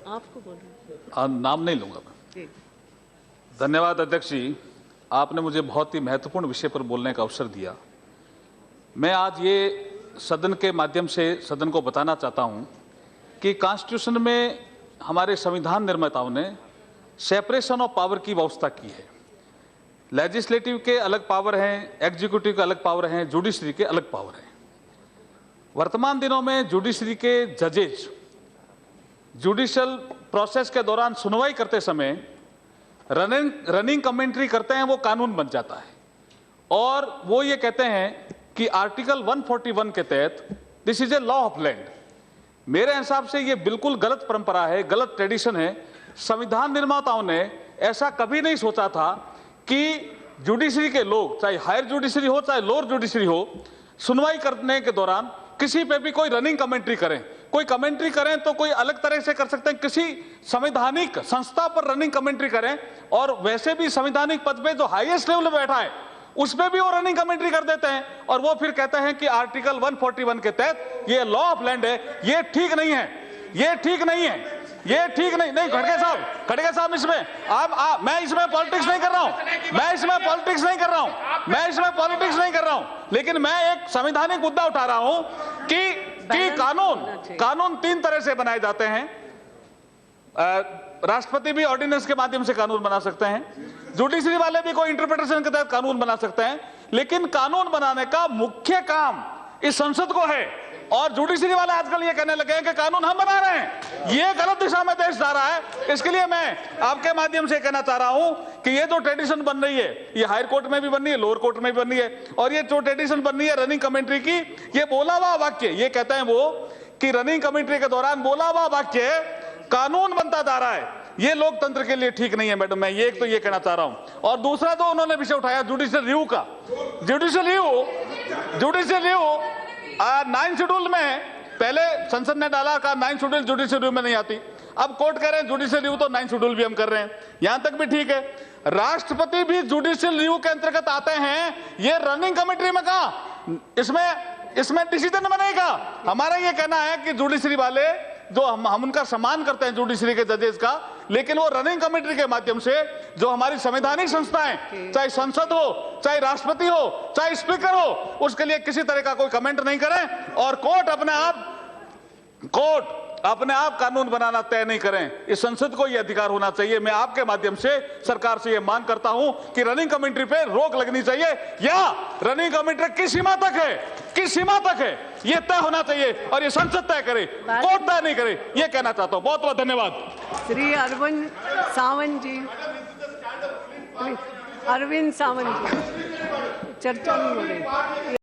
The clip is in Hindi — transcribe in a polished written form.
आपको बोलूं? नाम नहीं लूंगा मैं। जी। धन्यवाद अध्यक्ष जी, आपने मुझे बहुत ही महत्वपूर्ण विषय पर बोलने का अवसर दिया। मैं आज ये सदन के माध्यम से सदन को बताना चाहता हूं कि कॉन्स्टिट्यूशन में हमारे संविधान निर्माताओं ने सेपरेशन ऑफ पावर की व्यवस्था की है। लेजिस्लेटिव के अलग पावर हैं, एग्जीक्यूटिव के अलग पावर हैं, जुडिशरी के अलग पावर हैं। वर्तमान दिनों में जुडिशरी के जजेज जुडिशियल प्रोसेस के दौरान सुनवाई करते समय रनिंग कमेंट्री करते हैं, वो कानून बन जाता है और वो ये कहते हैं कि आर्टिकल 141 के तहत this is a law of land. मेरे हिसाब से ये बिल्कुल गलत परंपरा है, गलत ट्रेडिशन है। संविधान निर्माताओं ने ऐसा कभी नहीं सोचा था कि जुडिशरी के लोग, चाहे हायर जुडिशरी हो चाहे लोअर जुडिशरी हो, सुनवाई करने के दौरान किसी पे भी कोई रनिंग कमेंट्री करें। कोई कमेंट्री करें तो कोई अलग तरह से कर सकते हैं, किसी संवैधानिक संस्था पर रनिंग कमेंट्री करें, और वैसे भी संवैधानिक पद पे जो हाईएस्ट लेवल पे बैठा है उसमें भी वो रनिंग कमेंट्री कर देते हैं और वो फिर कहते हैं कि आर्टिकल 141 के तहत ये लॉ ऑफ लैंड है। ये ठीक नहीं है, ये ठीक नहीं है, ये ठीक नहीं। खड़गे साहब इसमें मैं इसमें पॉलिटिक्स नहीं कर रहा हूं, मैं इसमें पॉलिटिक्स नहीं कर रहा हूं, लेकिन मैं एक संवैधानिक मुद्दा उठा रहा हूं कि कानून तीन तरह से बनाए जाते हैं। राष्ट्रपति भी ऑर्डिनेंस के माध्यम से कानून बना सकते हैं, जुडिशरी वाले भी कोई इंटरप्रिटेशन के तहत कानून बना सकते हैं, लेकिन कानून बनाने का मुख्य काम इस संसद को है। और जुडिशरी वाले आजकल ये कहने लगे हैं कि कानून हम बना रहे हैं। ये गलत दिशा में देश जा रहा है। इसके लिए मैं आपके माध्यम से कहना चाह रहा हूं कि ये जो ट्रेडिशन बन रही है, ये हायर कोर्ट में भी बन रही है, लोअर कोर्ट में भी बन रही है, और ये जो ट्रेडिशन बन रही है रनिंग कमेंट्री की, ये बोला हुआ वाक्य, ये कहते हैं वो कि रनिंग कमेंट्री के दौरान बोला हुआ वाक्य कानून बनता जा रहा है। ये लोकतंत्र के लिए ठीक नहीं है मैडम। मैं ये तो ये कहना चाह रहा हूं। और दूसरा तो उन्होंने विषय उठाया जुडिशियल रिव्यू का। जुडिशियल रिव्यू 9 शेड्यूल में पहले संसद ने डाला का 9 शेड्यूल जुडिशियल रिव्यू में नहीं आती। अब कोर्ट कह रहे हैं जुडिशियल रिव्यू तो 9 शेड्यूल भी हम कर रहे हैं, यहां तक भी ठीक है। राष्ट्रपति भी जुडिशियल रिव्यू के अंतर्गत आते हैं, ये रनिंग कमेंट्री में कहा इसमें डिसीजन बनेगा। हमारा ये कहना है कि जुडिशरी वाले जो हम उनका सम्मान करते हैं जुडिशरी के जजेस का, लेकिन वो रनिंग कमेंट्री के माध्यम से जो हमारी संवैधानिक संस्थाएं, चाहे संसद हो, चाहे राष्ट्रपति हो, चाहे स्पीकर हो, उसके लिए किसी तरह का कोई कमेंट नहीं करें और कोर्ट अपने आप कानून बनाना तय नहीं करें। इस संसद को यह अधिकार होना चाहिए। मैं आपके माध्यम से सरकार से यह मांग करता हूं कि रनिंग कमेंट्री पे रोक लगनी चाहिए, या रनिंग कमेंट्री किस सीमा तक है यह तय होना चाहिए और ये संसद तय करे, कोर्ट तय नहीं करे। यह कहना चाहता हूं। बहुत बहुत धन्यवाद। श्री अरविंद सावंत जी, चर्चा नहीं हो रही।